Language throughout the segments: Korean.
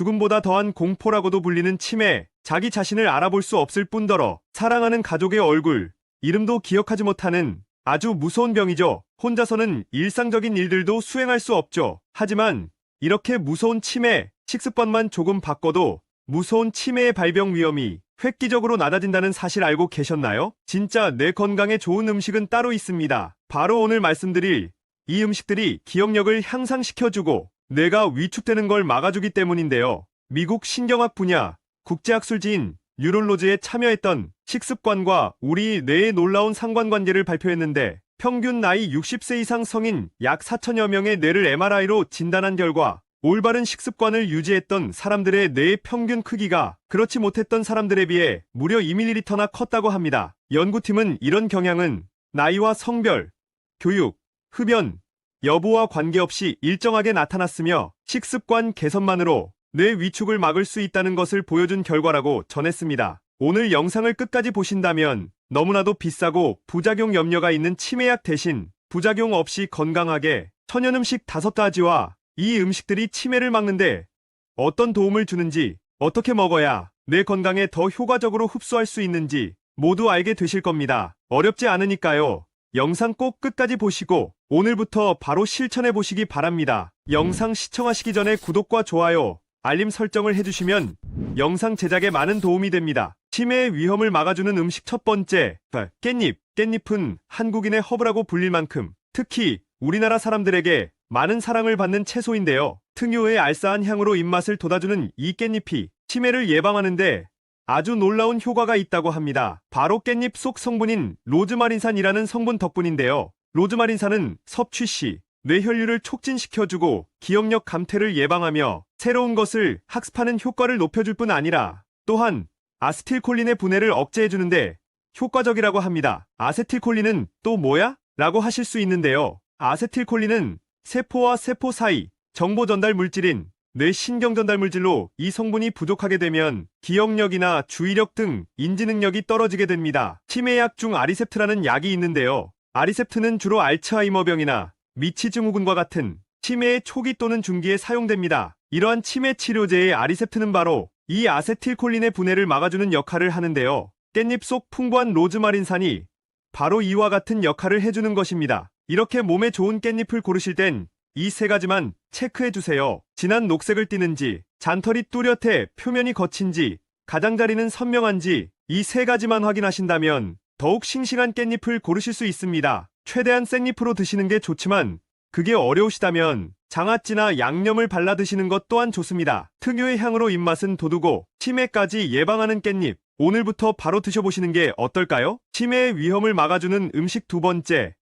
죽음보다 더한 공포라고도 불리는 치매, 자기 자신을 알아볼 수 없을 뿐더러 사랑하는 가족의 얼굴, 이름도 기억하지 못하는 아주 무서운 병이죠. 혼자서는 일상적인 일들도 수행할 수 없죠. 하지만 이렇게 무서운 치매, 식습관만 조금 바꿔도 무서운 치매의 발병 위험이 획기적으로 낮아진다는 사실 알고 계셨나요? 진짜 내 건강에 좋은 음식은 따로 있습니다. 바로 오늘 말씀드릴 이 음식들이 기억력을 향상시켜주고 뇌가 위축되는 걸 막아주기 때문인데요. 미국 신경학 분야 국제학술지인 뉴롤로즈에 참여했던 식습관과 우리 뇌의 놀라운 상관관계를 발표했는데 평균 나이 60세 이상 성인 약 4천여 명의 뇌를 MRI로 진단한 결과 올바른 식습관을 유지했던 사람들의 뇌의 평균 크기가 그렇지 못했던 사람들에 비해 무려 2ml나 컸다고 합니다. 연구팀은 이런 경향은 나이와 성별, 교육, 흡연, 여부와 관계없이 일정하게 나타났으며 식습관 개선만으로 뇌 위축을 막을 수 있다는 것을 보여준 결과라고 전했습니다. 오늘 영상을 끝까지 보신다면 너무나도 비싸고 부작용 염려가 있는 치매약 대신 부작용 없이 건강하게 천연음식 5가지와 이 음식들이 치매를 막는데 어떤 도움을 주는지, 어떻게 먹어야 내 건강에 더 효과적으로 흡수할 수 있는지 모두 알게 되실 겁니다. 어렵지 않으니까요. 영상 꼭 끝까지 보시고 오늘부터 바로 실천해 보시기 바랍니다. 영상 시청하시기 전에 구독과 좋아요, 알림 설정을 해주시면 영상 제작에 많은 도움이 됩니다. 치매의 위험을 막아주는 음식 첫 번째, 깻잎. 깻잎은 한국인의 허브라고 불릴 만큼 특히 우리나라 사람들에게 많은 사랑을 받는 채소인데요. 특유의 알싸한 향으로 입맛을 돋아주는 이 깻잎이 치매를 예방하는데 아주 놀라운 효과가 있다고 합니다. 바로 깻잎 속 성분인 로즈마린산이라는 성분 덕분인데요. 로즈마린산은 섭취 시 뇌혈류를 촉진시켜주고 기억력 감퇴를 예방하며 새로운 것을 학습하는 효과를 높여줄 뿐 아니라 또한 아세틸콜린의 분해를 억제해주는데 효과적이라고 합니다. 아세틸콜린은 또 뭐야? 라고 하실 수 있는데요. 아세틸콜린은 세포와 세포 사이 정보 전달 물질인 뇌 신경 전달 물질로 이 성분이 부족하게 되면 기억력이나 주의력 등 인지 능력이 떨어지게 됩니다. 치매약 중 아리셉트라는 약이 있는데요. 아리셉트는 주로 알츠하이머병이나 미치 증후군과 같은 치매의 초기 또는 중기에 사용됩니다. 이러한 치매 치료제의 아리셉트는 바로 이 아세틸콜린의 분해를 막아주는 역할을 하는데요. 깻잎 속 풍부한 로즈마린산이 바로 이와 같은 역할을 해주는 것입니다. 이렇게 몸에 좋은 깻잎을 고르실 땐 이 3가지만 체크해주세요. 진한 녹색을 띠는지, 잔털이 뚜렷해 표면이 거친지, 가장자리는 선명한지 이 3가지만 확인하신다면 더욱 싱싱한 깻잎을 고르실 수 있습니다. 최대한 생잎으로 드시는 게 좋지만 그게 어려우시다면 장아찌나 양념을 발라 드시는 것 또한 좋습니다. 특유의 향으로 입맛은 돋우고 치매까지 예방하는 깻잎, 오늘부터 바로 드셔보시는 게 어떨까요? 치매의 위험을 막아주는 음식 두 번째,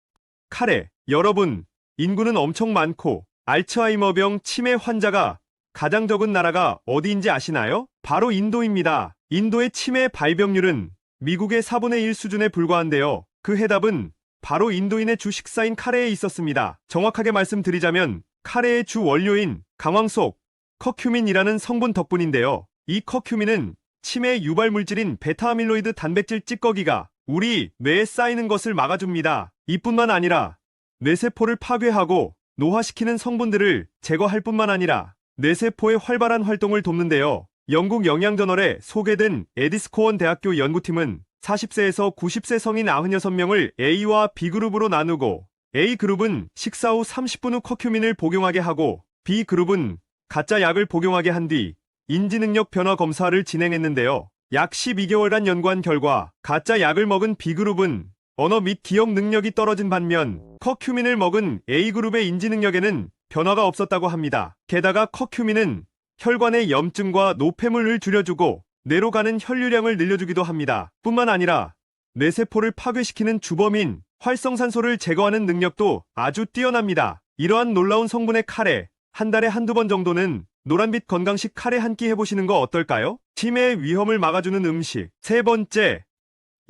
카레. 여러분, 인구는 엄청 많고 알츠하이머병 치매 환자가 가장 적은 나라가 어디인지 아시나요? 바로 인도입니다. 인도의 치매 발병률은 미국의 4분의 1 수준에 불과한데요. 그 해답은 바로 인도인의 주 식사인 카레에 있었습니다. 정확하게 말씀드리자면 카레의 주 원료인 강황속, 커큐민이라는 성분 덕분인데요. 이 커큐민은 치매 유발 물질인 베타아밀로이드 단백질 찌꺼기가 우리 뇌에 쌓이는 것을 막아줍니다. 이뿐만 아니라 뇌세포를 파괴하고 노화시키는 성분들을 제거할 뿐만 아니라 뇌세포의 활발한 활동을 돕는데요. 영국 영양저널에 소개된 에디스코원 대학교 연구팀은 40세에서 90세 성인 96명을 A와 B그룹으로 나누고 A그룹은 식사 후 30분 후 커큐민을 복용하게 하고 B그룹은 가짜 약을 복용하게 한 뒤 인지능력 변화 검사를 진행했는데요. 약 12개월간 연구한 결과 가짜 약을 먹은 B그룹은 언어 및 기억 능력이 떨어진 반면 커큐민을 먹은 A그룹의 인지 능력에는 변화가 없었다고 합니다. 게다가 커큐민은 혈관의 염증과 노폐물을 줄여주고 뇌로 가는 혈류량을 늘려주기도 합니다. 뿐만 아니라 뇌세포를 파괴시키는 주범인 활성산소를 제거하는 능력도 아주 뛰어납니다. 이러한 놀라운 성분의 카레, 한 달에 한두 번 정도는 노란빛 건강식 카레 한 끼 해보시는 거 어떨까요? 치매의 위험을 막아주는 음식. 세 번째,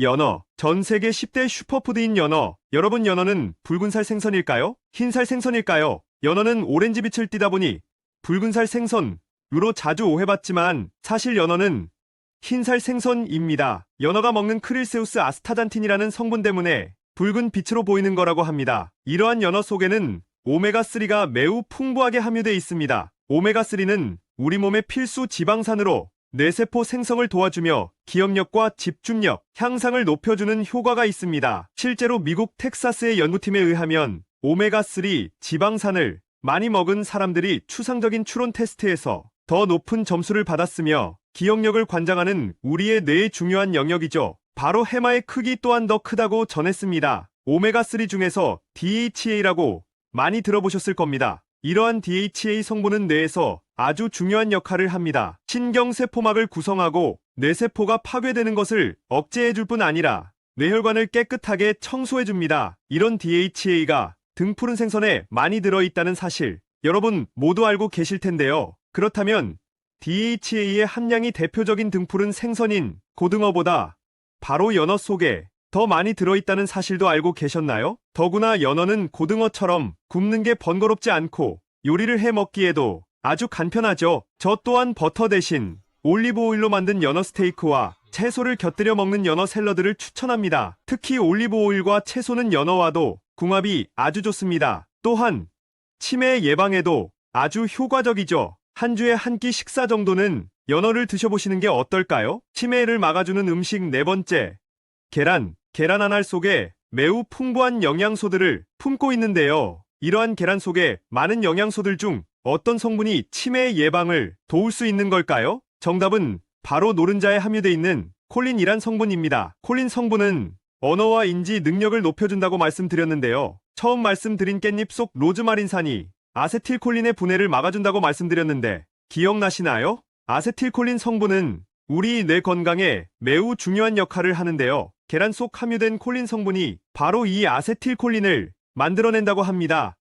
연어. 전 세계 10대 슈퍼푸드인 연어. 여러분, 연어는 붉은살 생선일까요? 흰살 생선일까요? 연어는 오렌지빛을 띠다 보니 붉은살 생선으로 자주 오해받지만 사실 연어는 흰살 생선입니다. 연어가 먹는 크릴세우스 아스타잔틴이라는 성분 때문에 붉은 빛으로 보이는 거라고 합니다. 이러한 연어 속에는 오메가3가 매우 풍부하게 함유되어 있습니다. 오메가3는 우리 몸의 필수 지방산으로 뇌세포 생성을 도와주며 기억력과 집중력, 향상을 높여주는 효과가 있습니다. 실제로 미국 텍사스의 연구팀에 의하면 오메가3 지방산을 많이 먹은 사람들이 추상적인 추론 테스트에서 더 높은 점수를 받았으며 기억력을 관장하는 우리의 뇌의 중요한 영역이죠. 바로 해마의 크기 또한 더 크다고 전했습니다. 오메가3 중에서 DHA라고 많이 들어보셨을 겁니다. 이러한 DHA 성분은 뇌에서 아주 중요한 역할을 합니다. 신경세포막을 구성하고 뇌세포가 파괴되는 것을 억제해줄 뿐 아니라 뇌혈관을 깨끗하게 청소해줍니다. 이런 DHA가 등푸른 생선에 많이 들어있다는 사실 여러분 모두 알고 계실 텐데요. 그렇다면 DHA의 함량이 대표적인 등푸른 생선인 고등어보다 바로 연어 속에 더 많이 들어있다는 사실도 알고 계셨나요? 더구나 연어는 고등어처럼 굽는 게 번거롭지 않고 요리를 해 먹기에도 아주 간편하죠. 저 또한 버터 대신 올리브 오일로 만든 연어 스테이크와 채소를 곁들여 먹는 연어 샐러드를 추천합니다. 특히 올리브 오일과 채소는 연어와도 궁합이 아주 좋습니다. 또한 치매 예방에도 아주 효과적이죠. 한 주에 한 끼 식사 정도는 연어를 드셔보시는 게 어떨까요? 치매를 막아주는 음식 네 번째, 계란 한 알 속에 매우 풍부한 영양소들을 품고 있는데요. 이러한 계란 속에 많은 영양소들 중 어떤 성분이 치매 예방을 도울 수 있는 걸까요? 정답은 바로 노른자에 함유되어 있는 콜린이란 성분입니다. 콜린 성분은 언어와 인지 능력을 높여준다고 말씀드렸는데요. 처음 말씀드린 깻잎 속 로즈마린산이 아세틸콜린의 분해를 막아준다고 말씀드렸는데 기억나시나요? 아세틸콜린 성분은 우리 뇌 건강에 매우 중요한 역할을 하는데요. 계란 속 함유된 콜린 성분이 바로 이 아세틸콜린을 만들어낸다고 합니다.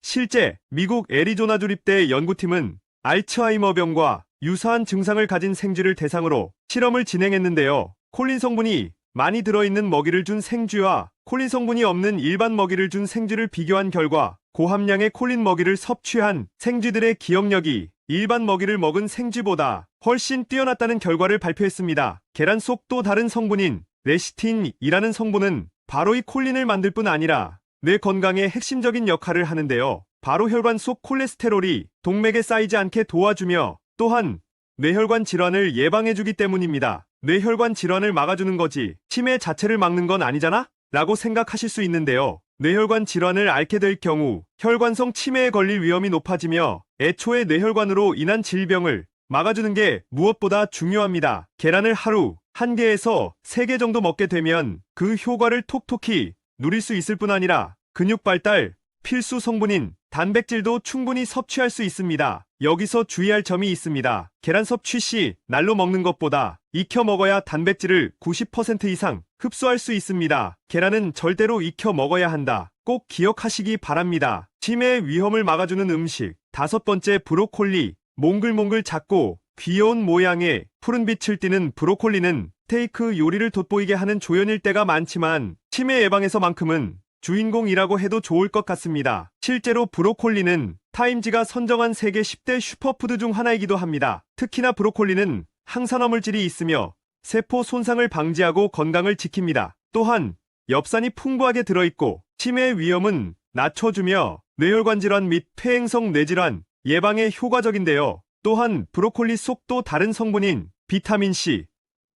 실제 미국 애리조나 주립대 연구팀은 알츠하이머병과 유사한 증상을 가진 생쥐를 대상으로 실험을 진행했는데요. 콜린 성분이 많이 들어있는 먹이를 준 생쥐와 콜린 성분이 없는 일반 먹이를 준 생쥐를 비교한 결과 고함량의 콜린 먹이를 섭취한 생쥐들의 기억력이 일반 먹이를 먹은 생쥐보다 훨씬 뛰어났다는 결과를 발표했습니다. 계란 속 또 다른 성분인 레시틴이라는 성분은 바로 이 콜린을 만들 뿐 아니라 뇌 건강에 핵심적인 역할을 하는데요. 바로 혈관 속 콜레스테롤이 동맥에 쌓이지 않게 도와주며 또한 뇌혈관 질환을 예방해주기 때문입니다. 뇌혈관 질환을 막아주는 거지 치매 자체를 막는 건 아니잖아? 라고 생각하실 수 있는데요. 뇌혈관 질환을 앓게 될 경우 혈관성 치매에 걸릴 위험이 높아지며 애초에 뇌혈관으로 인한 질병을 막아주는 게 무엇보다 중요합니다. 계란을 하루 1개에서 3개 정도 먹게 되면 그 효과를 톡톡히 누릴 수 있을 뿐 아니라 근육 발달, 필수 성분인 단백질도 충분히 섭취할 수 있습니다. 여기서 주의할 점이 있습니다. 계란 섭취 시 날로 먹는 것보다 익혀 먹어야 단백질을 90% 이상 흡수할 수 있습니다. 계란은 절대로 익혀 먹어야 한다. 꼭 기억하시기 바랍니다. 치매의 위험을 막아주는 음식. 5번째, 브로콜리. 몽글몽글 작고 귀여운 모양의 푸른빛을 띠는 브로콜리는 스테이크 요리를 돋보이게 하는 조연일 때가 많지만 치매 예방에서만큼은 주인공이라고 해도 좋을 것 같습니다. 실제로 브로콜리는 타임지가 선정한 세계 10대 슈퍼푸드 중 하나이기도 합니다. 특히나 브로콜리는 항산화 물질이 있으며 세포 손상을 방지하고 건강을 지킵니다. 또한 엽산이 풍부하게 들어있고 치매의 위험은 낮춰주며 뇌혈관 질환 및 폐행성 뇌질환 예방에 효과적인데요. 또한 브로콜리 속 또 다른 성분인 비타민C,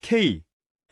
K,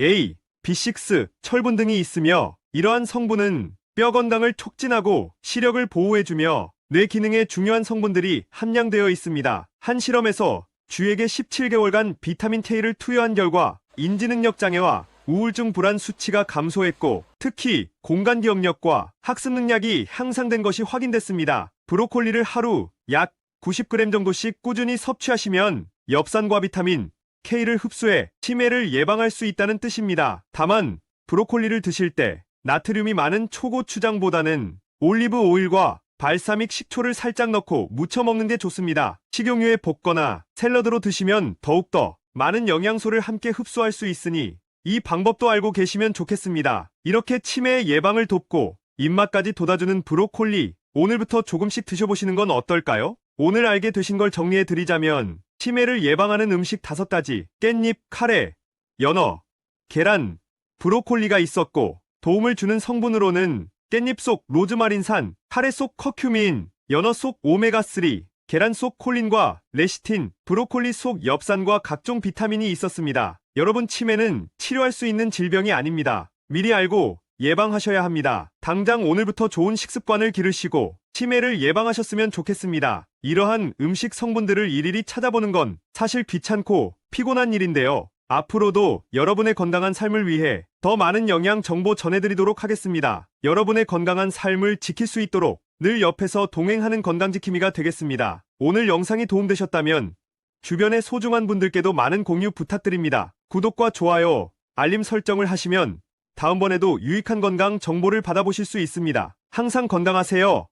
A, B6, 철분 등이 있으며 이러한 성분은 뼈 건강을 촉진하고 시력을 보호해주며 뇌 기능에 중요한 성분들이 함량되어 있습니다. 한 실험에서 쥐에게 17개월간 비타민 K를 투여한 결과 인지능력 장애와 우울증 불안 수치가 감소했고 특히 공간 기억력과 학습 능력이 향상된 것이 확인됐습니다. 브로콜리를 하루 약 90g 정도씩 꾸준히 섭취하시면 엽산과 비타민 K를 흡수해 치매를 예방할 수 있다는 뜻입니다. 다만 브로콜리를 드실 때 나트륨이 많은 초고추장보다는 올리브 오일과 발사믹 식초를 살짝 넣고 무쳐 먹는 게 좋습니다. 식용유에 볶거나 샐러드로 드시면 더욱더 많은 영양소를 함께 흡수할 수 있으니 이 방법도 알고 계시면 좋겠습니다. 이렇게 치매 예방을 돕고 입맛까지 돋아주는 브로콜리, 오늘부터 조금씩 드셔보시는 건 어떨까요? 오늘 알게 되신 걸 정리해드리자면 치매를 예방하는 음식 5가지, 깻잎, 카레, 연어, 계란, 브로콜리가 있었고 도움을 주는 성분으로는 깻잎 속 로즈마린산, 카레 속 커큐민, 연어 속 오메가3, 계란 속 콜린과 레시틴, 브로콜리 속 엽산과 각종 비타민이 있었습니다. 여러분, 치매는 치료할 수 있는 질병이 아닙니다. 미리 알고 예방하셔야 합니다. 당장 오늘부터 좋은 식습관을 기르시고 치매를 예방하셨으면 좋겠습니다. 이러한 음식 성분들을 일일이 찾아보는 건 사실 귀찮고 피곤한 일인데요. 앞으로도 여러분의 건강한 삶을 위해 더 많은 영양 정보 전해드리도록 하겠습니다. 여러분의 건강한 삶을 지킬 수 있도록 늘 옆에서 동행하는 건강지킴이가 되겠습니다. 오늘 영상이 도움되셨다면 주변의 소중한 분들께도 많은 공유 부탁드립니다. 구독과 좋아요, 알림 설정을 하시면 다음번에도 유익한 건강 정보를 받아보실 수 있습니다. 항상 건강하세요.